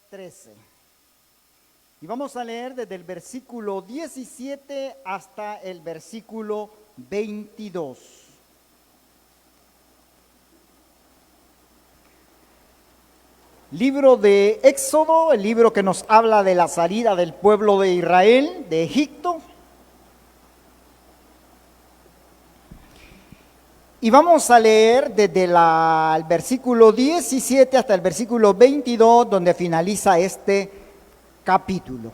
13. Y vamos a leer desde el versículo 17 hasta el versículo 22. Libro de Éxodo, el libro que nos habla de la salida del pueblo de Israel de Egipto. Y vamos a leer desde el versículo 17 hasta el versículo 22, donde finaliza este capítulo.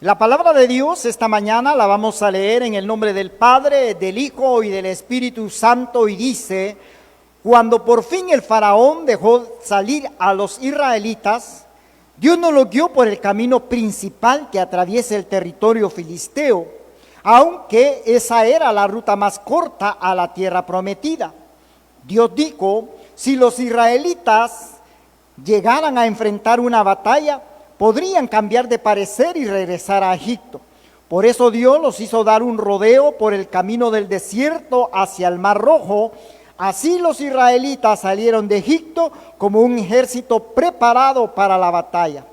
La palabra de Dios esta mañana la vamos a leer en el nombre del Padre, del Hijo y del Espíritu Santo, y dice: cuando por fin el faraón dejó salir a los israelitas, Dios no los guió por el camino principal que atraviesa el territorio filisteo, aunque esa era la ruta más corta a la tierra prometida. Dios dijo: si los israelitas llegaran a enfrentar una batalla, podrían cambiar de parecer y regresar a Egipto. Por eso Dios los hizo dar un rodeo por el camino del desierto hacia el Mar Rojo. Así los israelitas salieron de Egipto como un ejército preparado para la batalla.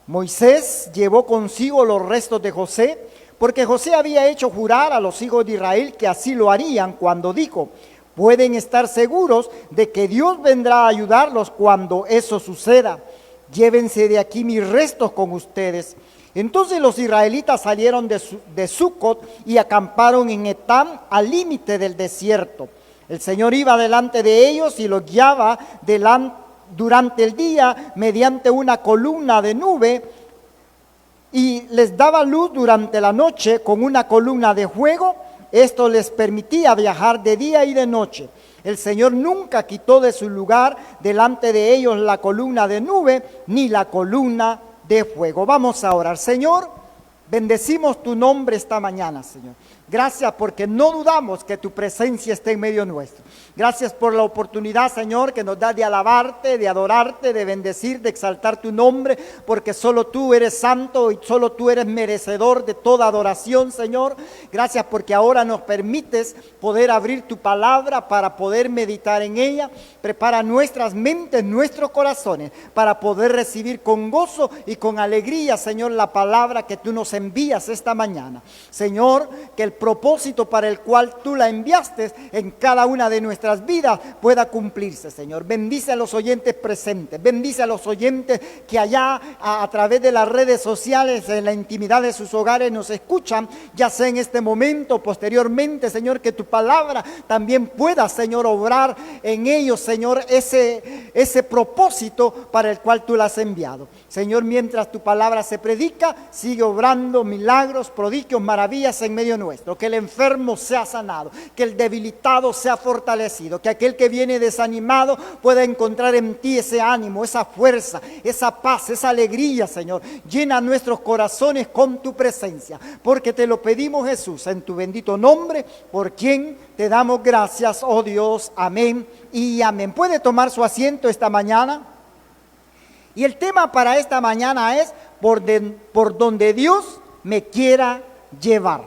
Moisés llevó consigo los restos de José, porque José había hecho jurar a los hijos de Israel que así lo harían cuando dijo: pueden estar seguros de que Dios vendrá a ayudarlos cuando eso suceda. Llévense de aquí mis restos con ustedes. Entonces los israelitas salieron de Sucot y acamparon en Etam, al límite del desierto. El Señor iba delante de ellos y los guiaba durante el día mediante una columna de nube, y les daba luz durante la noche con una columna de fuego. Esto les permitía viajar de día y de noche. El Señor nunca quitó de su lugar delante de ellos la columna de nube ni la columna de fuego. Vamos a orar. Señor, bendecimos tu nombre esta mañana, Señor. Gracias porque no dudamos que tu presencia esté en medio nuestro. Gracias por la oportunidad, Señor, que nos da de alabarte, de adorarte, de bendecir, de exaltar tu nombre, porque solo tú eres santo y solo tú eres merecedor de toda adoración, Señor. Gracias porque ahora nos permites poder abrir tu palabra para poder meditar en ella. Prepara nuestras mentes, nuestros corazones, para poder recibir con gozo y con alegría, Señor, la palabra que tú nos envías esta mañana. Señor, que el propósito para el cual tú la enviaste en cada una de nuestras vidas pueda cumplirse, Señor. Bendice a los oyentes presentes, bendice a los oyentes que allá a través de las redes sociales, en la intimidad de sus hogares nos escuchan, ya sea en este momento o posteriormente, Señor, que tu palabra también pueda, Señor, obrar en ellos, Señor, ese propósito para el cual tú la has enviado. Señor, mientras tu palabra se predica, sigue obrando milagros, prodigios, maravillas en medio nuestro. Que el enfermo sea sanado, que el debilitado sea fortalecido, que aquel que viene desanimado pueda encontrar en ti ese ánimo, esa fuerza, esa paz, esa alegría, Señor. Llena nuestros corazones con tu presencia, porque te lo pedimos, Jesús, en tu bendito nombre, por quien te damos gracias, oh Dios. Amén y amén. ¿Puede tomar su asiento esta mañana? Y el tema para esta mañana es por donde Dios me quiera llevar.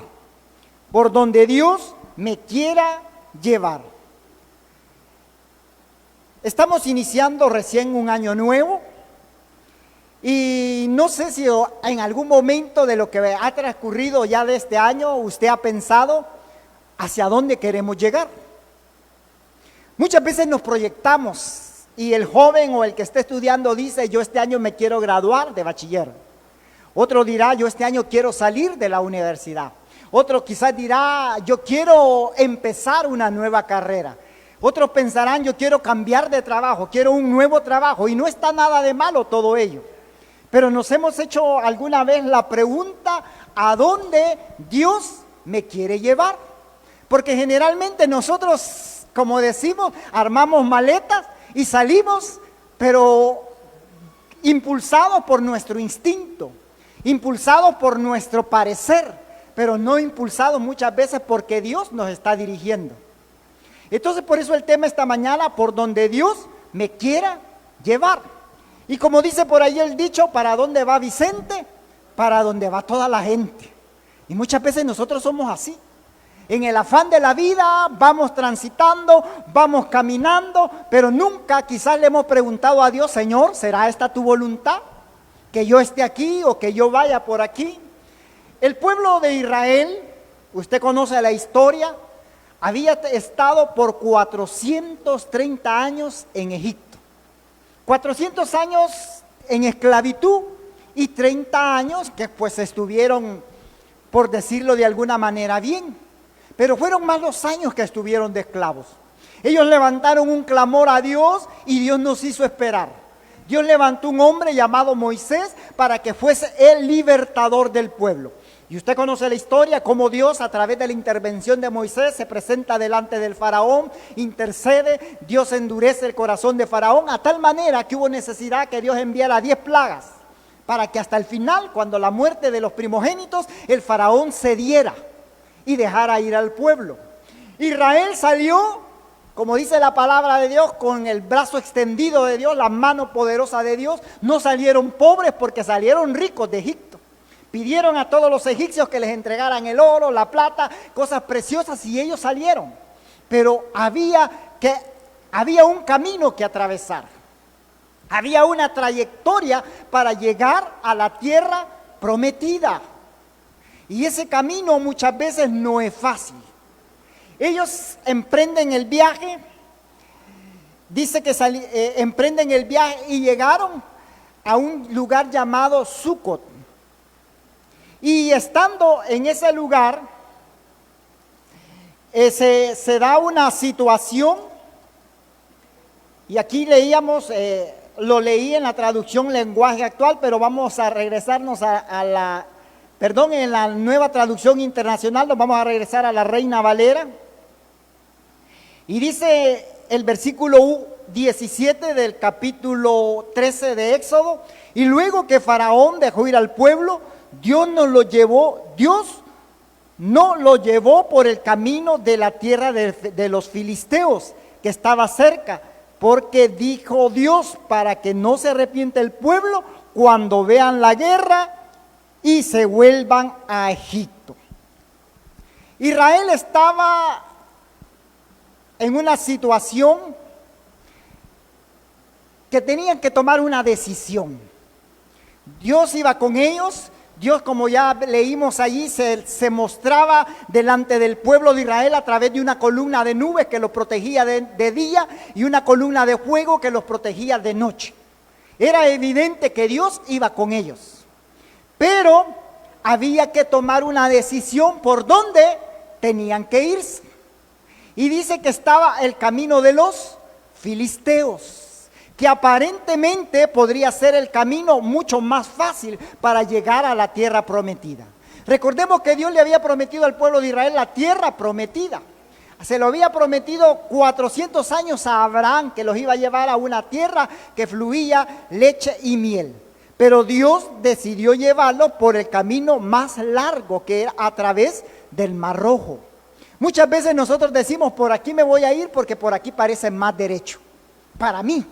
Por donde Dios me quiera llevar. Estamos iniciando recién un año nuevo, y no sé si en algún momento de lo que ha transcurrido ya de este año usted ha pensado hacia dónde queremos llegar. Muchas veces nos proyectamos y el joven o el que esté estudiando dice: yo este año me quiero graduar de bachiller. Otro dirá: yo este año quiero salir de la universidad. Otro quizás dirá: yo quiero empezar una nueva carrera. Otros pensarán: yo quiero cambiar de trabajo, quiero un nuevo trabajo. Y no está nada de malo todo ello. Pero nos hemos hecho alguna vez la pregunta: ¿a dónde Dios me quiere llevar? Porque generalmente nosotros, como decimos, armamos maletas y salimos, pero impulsados por nuestro instinto, impulsados por nuestro parecer, pero no impulsados muchas veces porque Dios nos está dirigiendo. Entonces, por eso el tema esta mañana: por donde Dios me quiera llevar. Y como dice por ahí el dicho: ¿para dónde va Vicente? Para donde va toda la gente. Y muchas veces nosotros somos así. En el afán de la vida vamos transitando, vamos caminando, pero nunca quizás le hemos preguntado a Dios: Señor, ¿será esta tu voluntad? Que yo esté aquí o que yo vaya por aquí. El pueblo de Israel, usted conoce la historia, había estado por 430 años en Egipto. 400 años en esclavitud y 30 años que pues estuvieron, por decirlo de alguna manera, bien. Pero fueron más los años que estuvieron de esclavos. Ellos levantaron un clamor a Dios y Dios nos hizo esperar. Dios levantó un hombre llamado Moisés para que fuese el libertador del pueblo. Y usted conoce la historia, cómo Dios, a través de la intervención de Moisés, se presenta delante del faraón, intercede, Dios endurece el corazón de faraón, a tal manera que hubo necesidad que Dios enviara 10 plagas, para que hasta el final, cuando la muerte de los primogénitos, el faraón cediera y dejara ir al pueblo. Israel salió, como dice la palabra de Dios, con el brazo extendido de Dios, la mano poderosa de Dios. No salieron pobres porque salieron ricos de Egipto. Pidieron a todos los egipcios que les entregaran el oro, la plata, cosas preciosas, y ellos salieron. Pero había un camino que atravesar. Había una trayectoria para llegar a la tierra prometida. Y ese camino muchas veces no es fácil. Ellos emprenden el viaje, dice que emprenden el viaje y llegaron a un lugar llamado Sucot. Y estando en ese lugar, se da una situación, y aquí leíamos, lo leí en la traducción lenguaje actual, pero vamos a regresarnos en la nueva traducción internacional, nos vamos a regresar a la Reina Valera. Y dice el versículo 17 del capítulo 13 de Éxodo: y luego que Faraón dejó ir al pueblo, Dios no lo llevó por el camino de la tierra de los filisteos, que estaba cerca, porque dijo Dios: para que no se arrepiente el pueblo cuando vean la guerra y se vuelvan a Egipto. Israel estaba en una situación que tenían que tomar una decisión. Dios iba con ellos. Dios, como ya leímos allí, se mostraba delante del pueblo de Israel a través de una columna de nubes que los protegía de día y una columna de fuego que los protegía de noche. Era evidente que Dios iba con ellos. Pero había que tomar una decisión por dónde tenían que irse. Y dice que estaba el camino de los filisteos, que aparentemente podría ser el camino mucho más fácil para llegar a la tierra prometida. Recordemos que Dios le había prometido al pueblo de Israel la tierra prometida. Se lo había prometido 400 años a Abraham, que los iba a llevar a una tierra que fluía leche y miel. Pero Dios decidió llevarlo por el camino más largo, que era a través del Mar Rojo. Muchas veces nosotros decimos: por aquí me voy a ir porque por aquí parece más derecho para mí,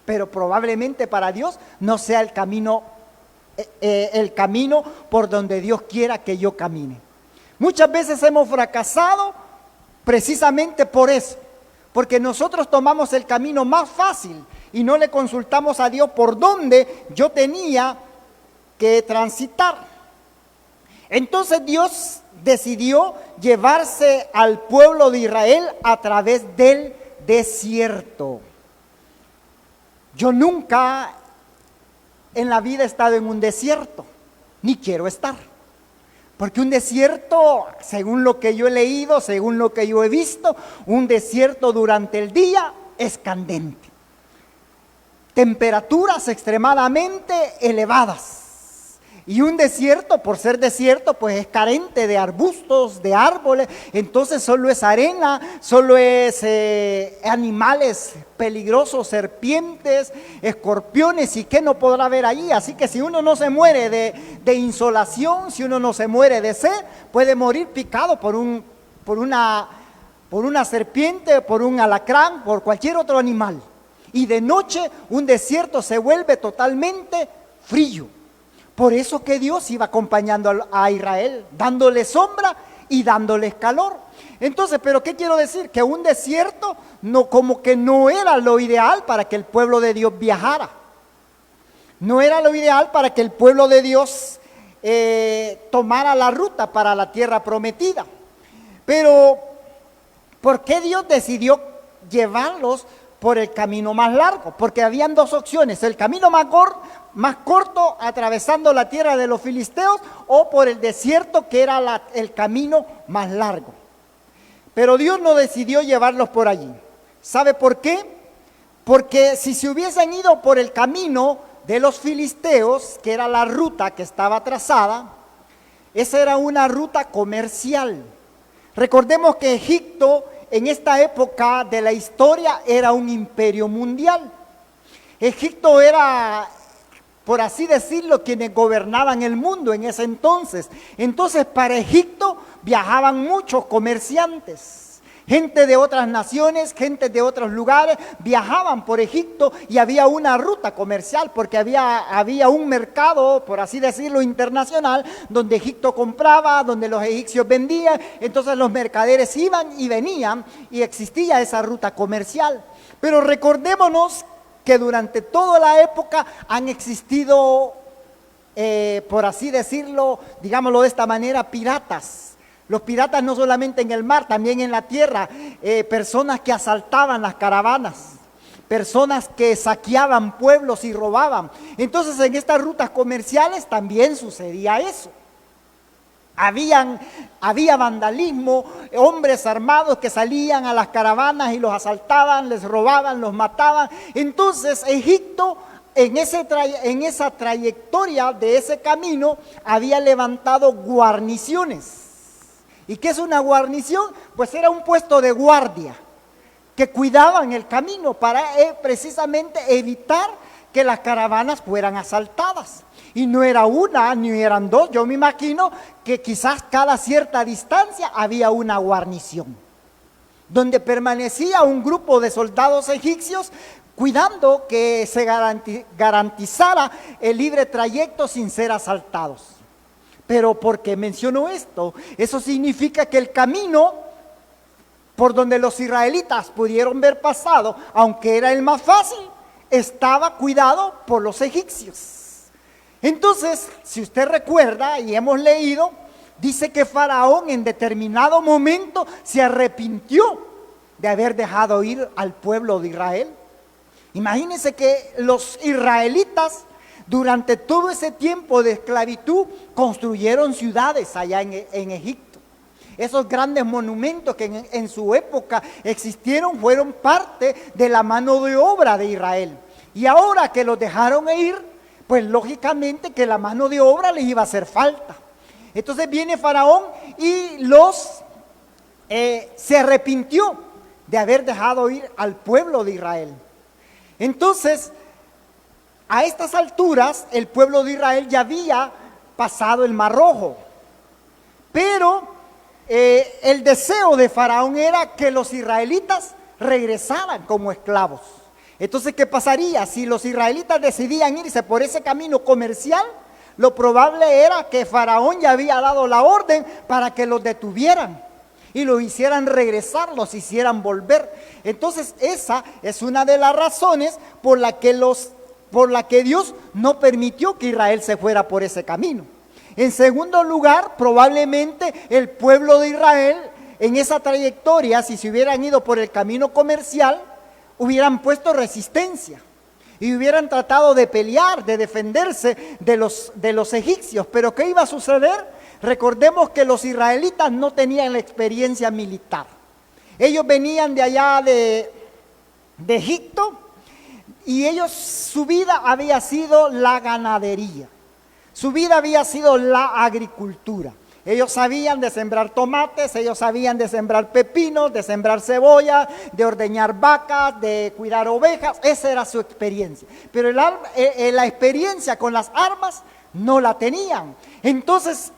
pero probablemente para Dios no sea el camino por donde Dios quiera que yo camine. Muchas veces hemos fracasado precisamente por eso, porque nosotros tomamos el camino más fácil y no le consultamos a Dios por dónde yo tenía que transitar. Entonces Dios decidió llevarse al pueblo de Israel a través del desierto. Yo nunca en la vida he estado en un desierto, ni quiero estar. Porque un desierto, según lo que yo he leído, según lo que yo he visto, un desierto durante el día es candente. Temperaturas extremadamente elevadas. Y un desierto, por ser desierto, pues es carente de arbustos, de árboles. Entonces solo es arena, solo es animales peligrosos, serpientes, escorpiones, y qué no podrá haber allí. Así que si uno no se muere de insolación, si uno no se muere de sed, puede morir picado por una serpiente, por un alacrán, por cualquier otro animal. Y de noche un desierto se vuelve totalmente frío. Por eso que Dios iba acompañando a Israel, dándole sombra y dándoles calor. Entonces, ¿pero qué quiero decir? Que un desierto no, como que no era lo ideal para que el pueblo de Dios viajara. No era lo ideal para que el pueblo de Dios tomara la ruta para la tierra prometida. Pero, ¿por qué Dios decidió llevarlos por el camino más largo? Porque habían dos opciones: el camino más corto atravesando la tierra de los filisteos, o por el desierto, que era el camino más largo. Pero Dios no decidió llevarlos por allí. ¿Sabe por qué? Porque si se hubiesen ido por el camino de los filisteos, que era la ruta que estaba trazada, esa era una ruta comercial. Recordemos que Egipto en esta época de la historia era un imperio mundial. Egipto era, por así decirlo, quienes gobernaban el mundo en ese entonces. Entonces, para Egipto viajaban muchos comerciantes. Gente de otras naciones, gente de otros lugares viajaban por Egipto, y había una ruta comercial porque había un mercado, por así decirlo, internacional, donde Egipto compraba, donde los egipcios vendían. Entonces los mercaderes iban y venían, y existía esa ruta comercial. Pero recordémonos que durante toda la época han existido, por así decirlo, digámoslo de esta manera, piratas. Los piratas no solamente en el mar, también en la tierra, personas que asaltaban las caravanas, personas que saqueaban pueblos y robaban. Entonces, en estas rutas comerciales también sucedía eso. Había vandalismo, hombres armados que salían a las caravanas y los asaltaban, les robaban, los mataban. Entonces, Egipto, en esa trayectoria de ese camino, había levantado guarniciones. ¿Y qué es una guarnición? Pues era un puesto de guardia que cuidaban el camino para precisamente evitar que las caravanas fueran asaltadas. Y no era una, ni eran dos. Yo me imagino que quizás cada cierta distancia había una guarnición, donde permanecía un grupo de soldados egipcios cuidando que se garantizara el libre trayecto sin ser asaltados. Pero ¿por qué menciono esto? Eso significa que el camino por donde los israelitas pudieron ver pasado, aunque era el más fácil, estaba cuidado por los egipcios. Entonces, si usted recuerda y hemos leído, dice que Faraón en determinado momento se arrepintió de haber dejado ir al pueblo de Israel. Imagínense que los israelitas durante todo ese tiempo de esclavitud construyeron ciudades allá en Egipto. Esos grandes monumentos que en su época existieron fueron parte de la mano de obra de Israel. Y ahora que los dejaron ir, pues lógicamente que la mano de obra les iba a hacer falta. Entonces viene Faraón y se arrepintió de haber dejado ir al pueblo de Israel. Entonces, a estas alturas, el pueblo de Israel ya había pasado el Mar Rojo. Pero el deseo de Faraón era que los israelitas regresaran como esclavos. Entonces, ¿qué pasaría? Si los israelitas decidían irse por ese camino comercial, lo probable era que Faraón ya había dado la orden para que los detuvieran y los hicieran regresar, los hicieran volver. Entonces, esa es una de las razones por la que Dios no permitió que Israel se fuera por ese camino. En segundo lugar, probablemente el pueblo de Israel en esa trayectoria, si se hubieran ido por el camino comercial, hubieran puesto resistencia y hubieran tratado de pelear, de defenderse de los egipcios. Pero ¿qué iba a suceder? Recordemos que los israelitas no tenían la experiencia militar. Ellos venían de allá de Egipto, y su vida había sido la ganadería, su vida había sido la agricultura. Ellos sabían de sembrar tomates, ellos sabían de sembrar pepinos, de sembrar cebolla, de ordeñar vacas, de cuidar ovejas. Esa era su experiencia. Pero la experiencia con las armas no la tenían. Entonces,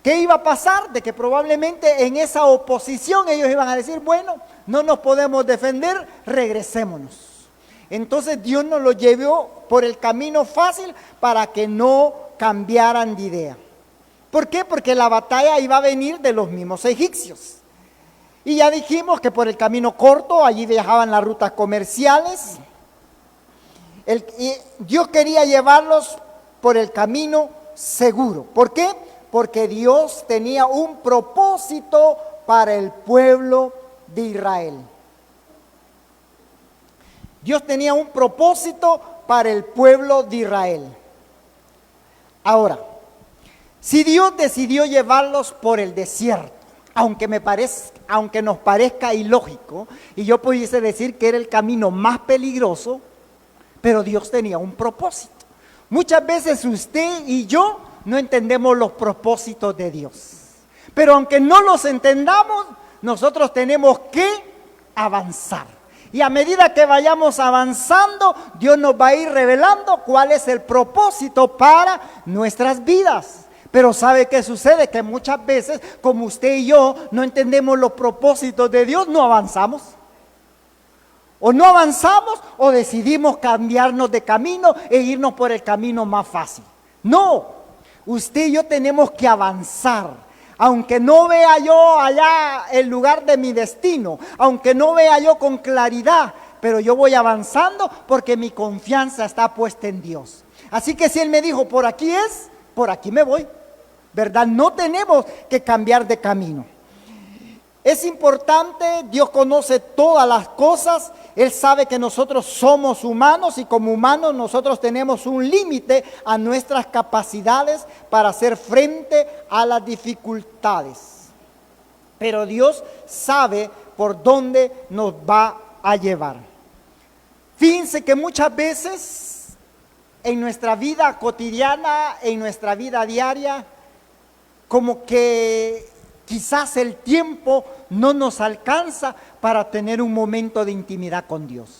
¿qué iba a pasar? De que probablemente en esa oposición ellos iban a decir, bueno, no nos podemos defender, regresémonos. Entonces Dios nos lo llevó por el camino fácil para que no cambiaran de idea. ¿Por qué? Porque la batalla iba a venir de los mismos egipcios. Y ya dijimos que por el camino corto, allí viajaban las rutas comerciales. Y Dios quería llevarlos por el camino seguro. ¿Por qué? Porque Dios tenía un propósito para el pueblo de Israel. Dios tenía un propósito para el pueblo de Israel. Ahora, si Dios decidió llevarlos por el desierto, aunque nos parezca ilógico, y yo pudiese decir que era el camino más peligroso, pero Dios tenía un propósito. Muchas veces usted y yo no entendemos los propósitos de Dios, pero aunque no los entendamos, nosotros tenemos que avanzar. Y a medida que vayamos avanzando, Dios nos va a ir revelando cuál es el propósito para nuestras vidas. Pero ¿sabe qué sucede? Que muchas veces, como usted y yo no entendemos los propósitos de Dios, no avanzamos. O no avanzamos o decidimos cambiarnos de camino e irnos por el camino más fácil. No, usted y yo tenemos que avanzar. Aunque no vea yo allá el lugar de mi destino, aunque no vea yo con claridad, pero yo voy avanzando porque mi confianza está puesta en Dios. Así que si Él me dijo, por aquí es, por aquí me voy, ¿verdad? No tenemos que cambiar de camino. Es importante, Dios conoce todas las cosas, Él sabe que nosotros somos humanos y como humanos nosotros tenemos un límite a nuestras capacidades para hacer frente a las dificultades. Pero Dios sabe por dónde nos va a llevar. Fíjense que muchas veces en nuestra vida cotidiana, en nuestra vida diaria, como que quizás el tiempo no nos alcanza para tener un momento de intimidad con Dios.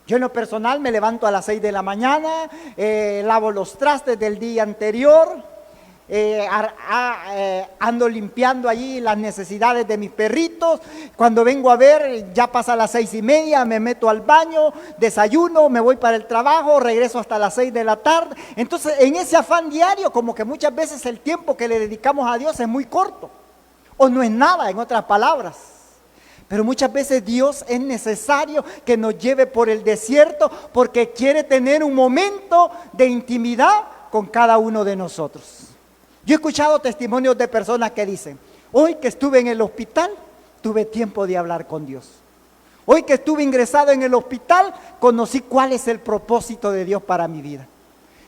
Yo en lo personal me levanto a las 6 de la mañana, lavo los trastes del día anterior, ando limpiando allí las necesidades de mis perritos. Cuando vengo a ver, ya pasa las 6:30, me meto al baño, desayuno, me voy para el trabajo, regreso hasta las 6 de la tarde. Entonces, en ese afán diario, como que muchas veces el tiempo que le dedicamos a Dios es muy corto, o no es nada, en otras palabras. Pero muchas veces Dios es necesario que nos lleve por el desierto porque quiere tener un momento de intimidad con cada uno de nosotros. Yo he escuchado testimonios de personas que dicen, hoy que estuve en el hospital, tuve tiempo de hablar con Dios. Hoy que estuve ingresado en el hospital, conocí cuál es el propósito de Dios para mi vida.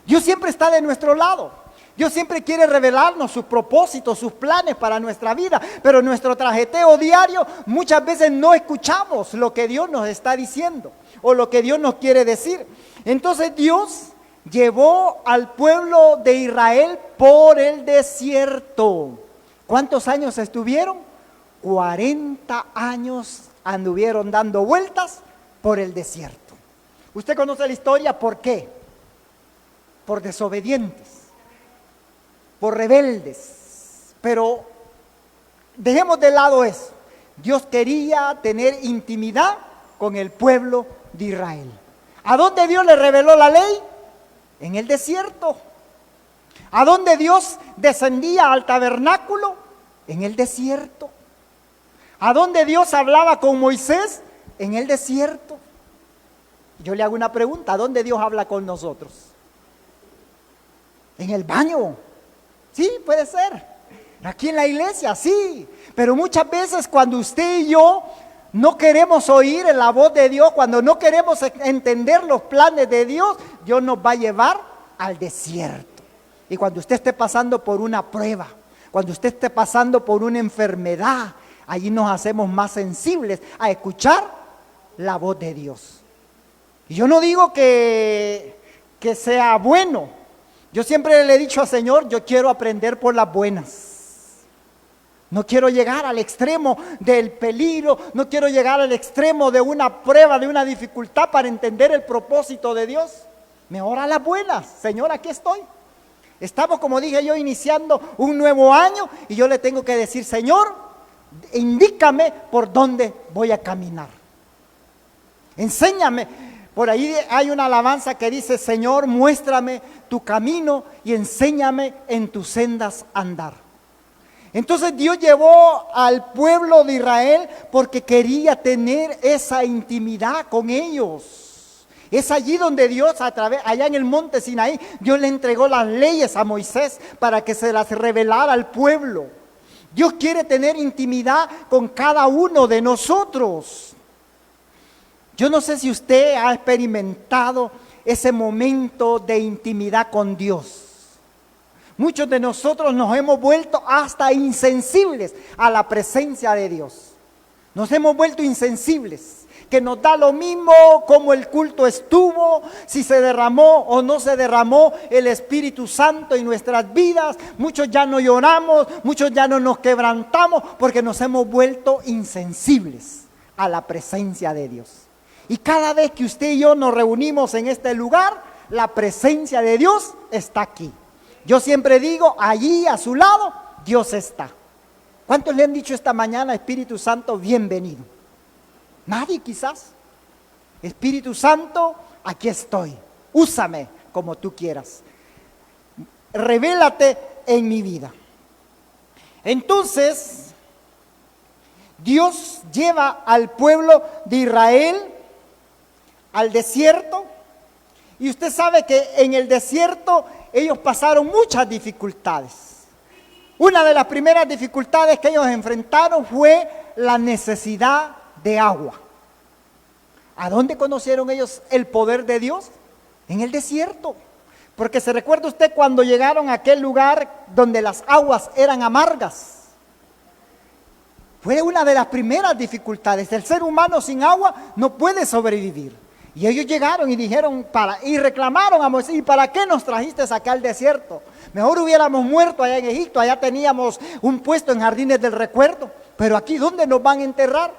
Dios siempre está de nuestro lado. Dios siempre quiere revelarnos sus propósitos, sus planes para nuestra vida. Pero en nuestro trajeteo diario, muchas veces no escuchamos lo que Dios nos está diciendo o lo que Dios nos quiere decir. Entonces Dios llevó al pueblo de Israel por el desierto. ¿Cuántos años estuvieron? 40 años anduvieron dando vueltas por el desierto. ¿Usted conoce la historia? ¿Por qué? Por desobedientes, por rebeldes. Pero dejemos de lado eso. Dios quería tener intimidad con el pueblo de Israel. ¿A dónde Dios le reveló la ley? En el desierto. ¿A dónde Dios descendía al tabernáculo? En el desierto. ¿A dónde Dios hablaba con Moisés? En el desierto. Yo le hago una pregunta, ¿a dónde Dios habla con nosotros? En el baño. Sí, puede ser. Aquí en la iglesia, sí. Pero muchas veces cuando usted y yo no queremos oír la voz de Dios, cuando no queremos entender los planes de Dios, Dios nos va a llevar al desierto. Y cuando usted esté pasando por una prueba, cuando usted esté pasando por una enfermedad, allí nos hacemos más sensibles a escuchar la voz de Dios. Y yo no digo que sea bueno. Yo siempre le he dicho al Señor, yo quiero aprender por las buenas. No quiero llegar al extremo del peligro, no quiero llegar al extremo de una prueba, de una dificultad para entender el propósito de Dios. Mejor a las buenas. Señor, aquí estoy. Estamos, como dije yo, iniciando un nuevo año y yo le tengo que decir, Señor, indícame por dónde voy a caminar. Enséñame, Por ahí hay una alabanza que dice: Señor, muéstrame tu camino y enséñame en tus sendas andar. Entonces Dios llevó al pueblo de Israel porque quería tener esa intimidad con ellos. Es allí donde Dios, allá en el monte Sinaí, Dios le entregó las leyes a Moisés para que se las revelara al pueblo. Dios quiere tener intimidad con cada uno de nosotros. Yo no sé si usted ha experimentado ese momento de intimidad con Dios. Muchos de nosotros nos hemos vuelto hasta insensibles a la presencia de Dios. Nos hemos vuelto insensibles, que nos da lo mismo cómo el culto estuvo, si se derramó o no se derramó el Espíritu Santo en nuestras vidas. Muchos ya no lloramos, muchos ya no nos quebrantamos porque nos hemos vuelto insensibles a la presencia de Dios. Y cada vez que usted y yo nos reunimos en este lugar, la presencia de Dios está aquí. Yo siempre digo, allí a su lado, Dios está. ¿Cuántos le han dicho esta mañana, Espíritu Santo, bienvenido? Nadie quizás. Espíritu Santo, aquí estoy. Úsame como tú quieras. Revélate en mi vida. Entonces, Dios lleva al pueblo de Israel al desierto. Y usted sabe que en el desierto ellos pasaron muchas dificultades. Una de las primeras dificultades que ellos enfrentaron fue la necesidad de agua. ¿A dónde conocieron ellos el poder de Dios? En el desierto. Porque se recuerda usted cuando llegaron a aquel lugar donde las aguas eran amargas. Fue una de las primeras dificultades. El ser humano sin agua no puede sobrevivir. Y ellos llegaron y dijeron y reclamaron a Moisés: ¿y para qué nos trajiste acá al desierto? Mejor hubiéramos muerto allá en Egipto, allá teníamos un puesto en Jardines del Recuerdo, pero aquí ¿dónde nos van a enterrar?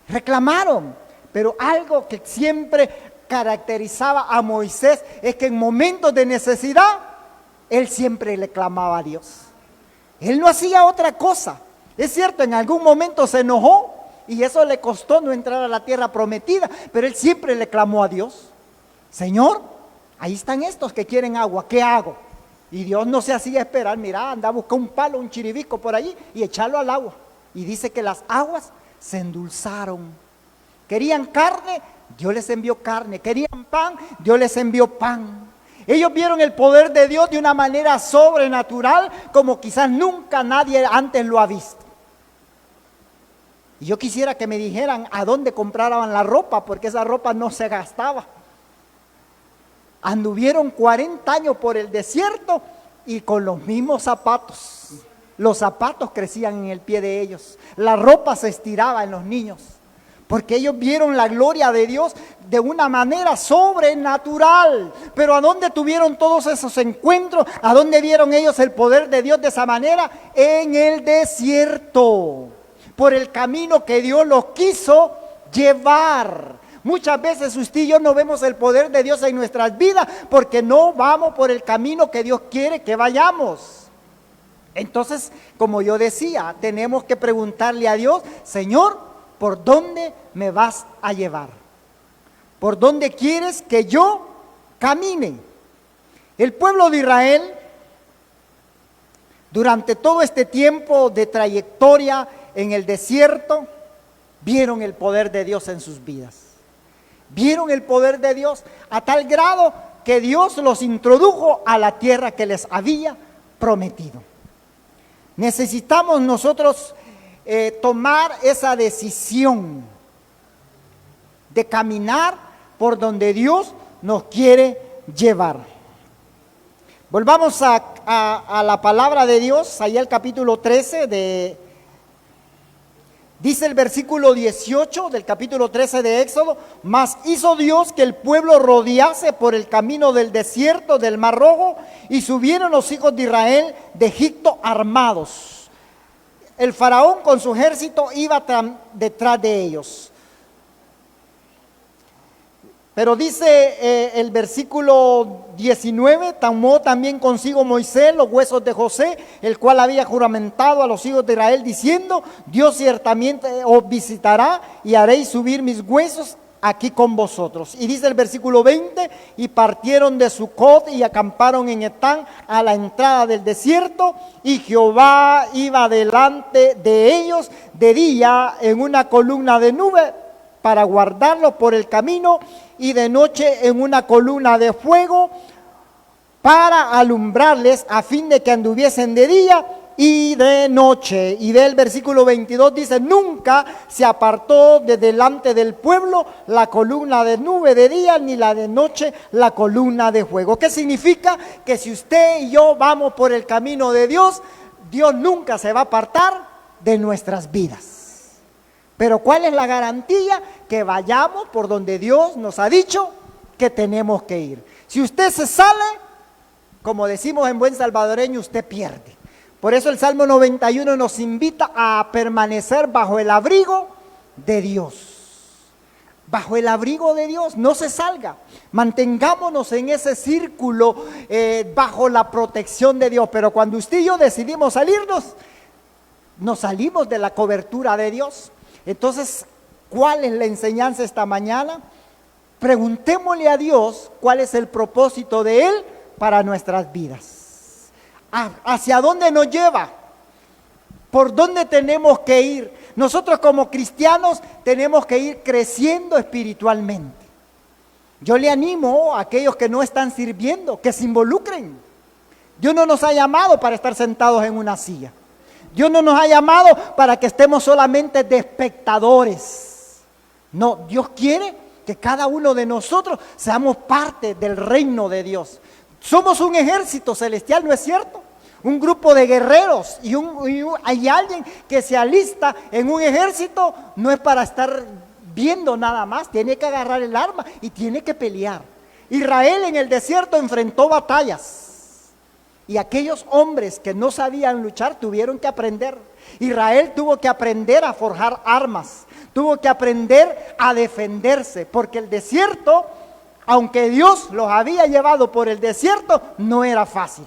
Reclamaron, pero algo que siempre caracterizaba a Moisés es que en momentos de necesidad, él siempre le clamaba a Dios. Él no hacía otra cosa. Es cierto, en algún momento se enojó, y eso le costó no entrar a la tierra prometida, pero él siempre le clamó a Dios: Señor, ahí están estos que quieren agua, ¿qué hago? Y Dios no se hacía esperar. Mira, anda a buscar un palo, un chiribisco por allí y echarlo al agua. Y dice que las aguas se endulzaron. Querían carne, Dios les envió carne. Querían pan, Dios les envió pan. Ellos vieron el poder de Dios de una manera sobrenatural, como quizás nunca nadie antes lo ha visto. Y yo quisiera que me dijeran a dónde compraban la ropa, porque esa ropa no se gastaba. Anduvieron 40 años por el desierto y con los mismos zapatos. Los zapatos crecían en el pie de ellos. La ropa se estiraba en los niños. Porque ellos vieron la gloria de Dios de una manera sobrenatural. Pero ¿a dónde tuvieron todos esos encuentros? ¿A dónde vieron ellos el poder de Dios de esa manera? En el desierto. Por el camino que Dios los quiso llevar. Muchas veces usted y yo no vemos el poder de Dios en nuestras vidas porque no vamos por el camino que Dios quiere que vayamos. Entonces, como yo decía, tenemos que preguntarle a Dios: Señor, ¿por dónde me vas a llevar? ¿Por dónde quieres que yo camine? El pueblo de Israel, durante todo este tiempo de trayectoria en el desierto, vieron el poder de Dios en sus vidas. Vieron el poder de Dios a tal grado que Dios los introdujo a la tierra que les había prometido. Necesitamos nosotros tomar esa decisión de caminar por donde Dios nos quiere llevar. Volvamos a la palabra de Dios, ahí al capítulo 13 dice el versículo 18 del capítulo 13 de Éxodo: mas hizo Dios que el pueblo rodease por el camino del desierto del Mar Rojo, y subieron los hijos de Israel de Egipto armados. El faraón con su ejército iba detrás de ellos. Pero dice el versículo 19: tomó también consigo Moisés los huesos de José, el cual había juramentado a los hijos de Israel, diciendo: Dios ciertamente os visitará y haréis subir mis huesos aquí con vosotros. Y dice el versículo 20, y partieron de Sucot y acamparon en Etán a la entrada del desierto, y Jehová iba delante de ellos de día en una columna de nube para guardarlos por el camino, y de noche en una columna de fuego para alumbrarles, a fin de que anduviesen de día y de noche. Y del versículo 22 dice, nunca se apartó de delante del pueblo la columna de nube de día, ni la de noche la columna de fuego. ¿Qué significa? Que si usted y yo vamos por el camino de Dios, Dios nunca se va a apartar de nuestras vidas. Pero ¿cuál es la garantía? Que vayamos por donde Dios nos ha dicho que tenemos que ir. Si usted se sale, como decimos en buen salvadoreño, usted pierde. Por eso el Salmo 91 nos invita a permanecer bajo el abrigo de Dios. Bajo el abrigo de Dios, no se salga. Mantengámonos en ese círculo bajo la protección de Dios. Pero cuando usted y yo decidimos salirnos, nos salimos de la cobertura de Dios. Entonces, ¿cuál es la enseñanza esta mañana? Preguntémosle a Dios cuál es el propósito de Él para nuestras vidas. ¿Hacia dónde nos lleva? ¿Por dónde tenemos que ir? Nosotros como cristianos tenemos que ir creciendo espiritualmente. Yo le animo a aquellos que no están sirviendo, que se involucren. Dios no nos ha llamado para estar sentados en una silla. Dios no nos ha llamado para que estemos solamente de espectadores. No, Dios quiere que cada uno de nosotros seamos parte del reino de Dios. Somos un ejército celestial, ¿no es cierto? Un grupo de guerreros y hay alguien que se alista en un ejército, no es para estar viendo nada más, tiene que agarrar el arma y tiene que pelear. Israel en el desierto enfrentó batallas y aquellos hombres que no sabían luchar tuvieron que aprender. Israel tuvo que aprender a forjar armas, tuvo que aprender a defenderse, porque el desierto, aunque Dios los había llevado por el desierto, no era fácil.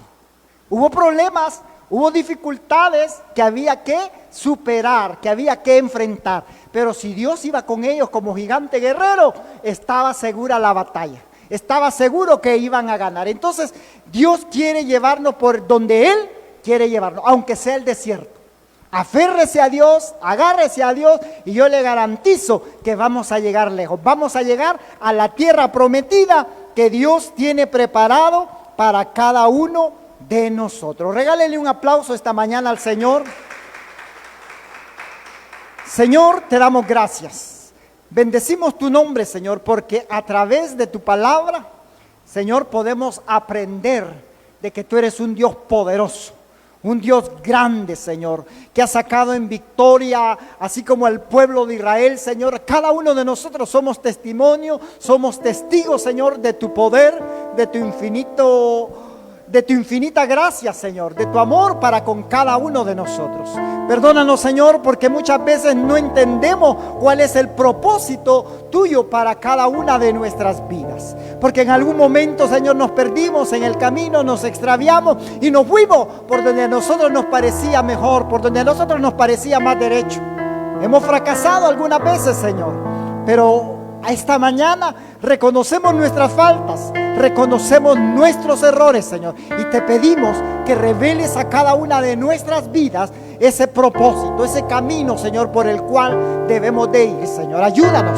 Hubo problemas, hubo dificultades que había que superar, que había que enfrentar. Pero si Dios iba con ellos como gigante guerrero, estaba segura la batalla. Estaba seguro que iban a ganar. Entonces, Dios quiere llevarnos por donde Él quiere llevarnos, aunque sea el desierto. Aférrese a Dios, agárrese a Dios y yo le garantizo que vamos a llegar lejos. Vamos a llegar a la tierra prometida que Dios tiene preparado para cada uno de nosotros. Regálele un aplauso esta mañana al Señor. Señor, te damos gracias. Bendecimos tu nombre, Señor, porque a través de tu palabra, Señor, podemos aprender de que tú eres un Dios poderoso. Un Dios grande, Señor, que ha sacado en victoria, así como el pueblo de Israel, Señor. Cada uno de nosotros somos testimonio, somos testigos, Señor, de tu poder, de tu infinita gracia, Señor, de tu amor para con cada uno de nosotros. Perdónanos, Señor, porque muchas veces no entendemos cuál es el propósito tuyo para cada una de nuestras vidas. Porque en algún momento, Señor, nos perdimos en el camino, nos extraviamos y nos fuimos por donde a nosotros nos parecía mejor, por donde a nosotros nos parecía más derecho. Hemos fracasado algunas veces, Señor, pero esta mañana reconocemos nuestras faltas, reconocemos nuestros errores, Señor, y te pedimos que reveles a cada una de nuestras vidas ese propósito, ese camino, Señor, por el cual debemos de ir, Señor. Ayúdanos.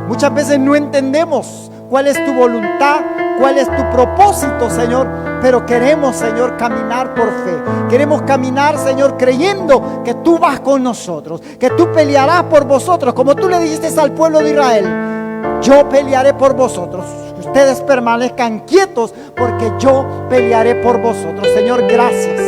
Muchas veces no entendemos cuál es tu voluntad, cuál es tu propósito, Señor, pero queremos, Señor, caminar por fe. Queremos caminar, Señor, creyendo que tú vas con nosotros, que tú pelearás por vosotros, como tú le dijiste al pueblo de Israel: yo pelearé por vosotros. Ustedes permanezcan quietos porque yo pelearé por vosotros. Señor, gracias.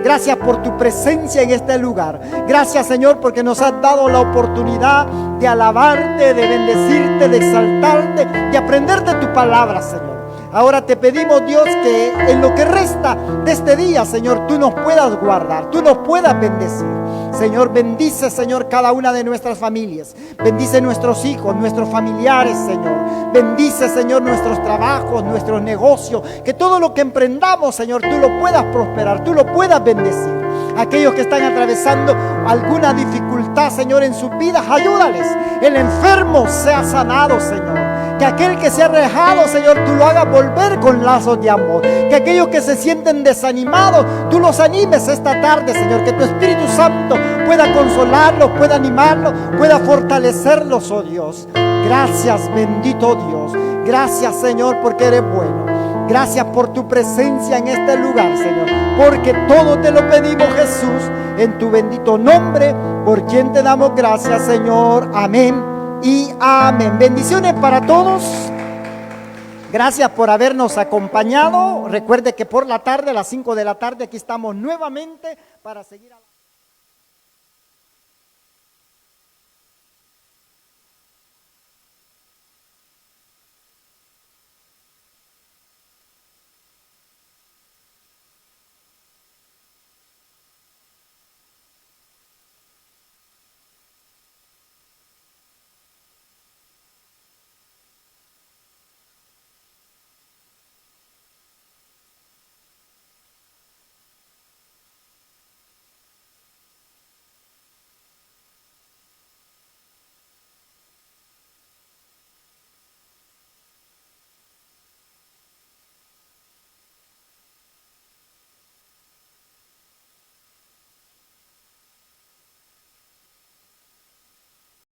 Gracias por tu presencia en este lugar. Gracias, Señor, porque nos has dado la oportunidad de alabarte, de bendecirte, de exaltarte, de aprender de tu palabra, Señor. Ahora te pedimos, Dios, que en lo que resta de este día, Señor, tú nos puedas guardar, tú nos puedas bendecir. Señor, bendice, Señor, cada una de nuestras familias. Bendice nuestros hijos, nuestros familiares, Señor. Bendice, Señor, nuestros trabajos, nuestros negocios. Que todo lo que emprendamos, Señor, tú lo puedas prosperar, tú lo puedas bendecir. Aquellos que están atravesando alguna dificultad, Señor, en sus vidas, ayúdales. El enfermo sea sanado, Señor. Que aquel que se ha alejado, Señor, tú lo hagas volver con lazos de amor. Que aquellos que se sienten desanimados, tú los animes esta tarde, Señor. Que tu Espíritu Santo pueda consolarlos, pueda animarlos, pueda fortalecerlos, oh Dios. Gracias, bendito Dios. Gracias, Señor, porque eres bueno. Gracias por tu presencia en este lugar, Señor. Porque todo te lo pedimos, Jesús, en tu bendito nombre, por quien te damos gracias, Señor. Amén y amén. Bendiciones para todos. Gracias por habernos acompañado. Recuerde que por la tarde, a las 5 de la tarde, aquí estamos nuevamente para seguir.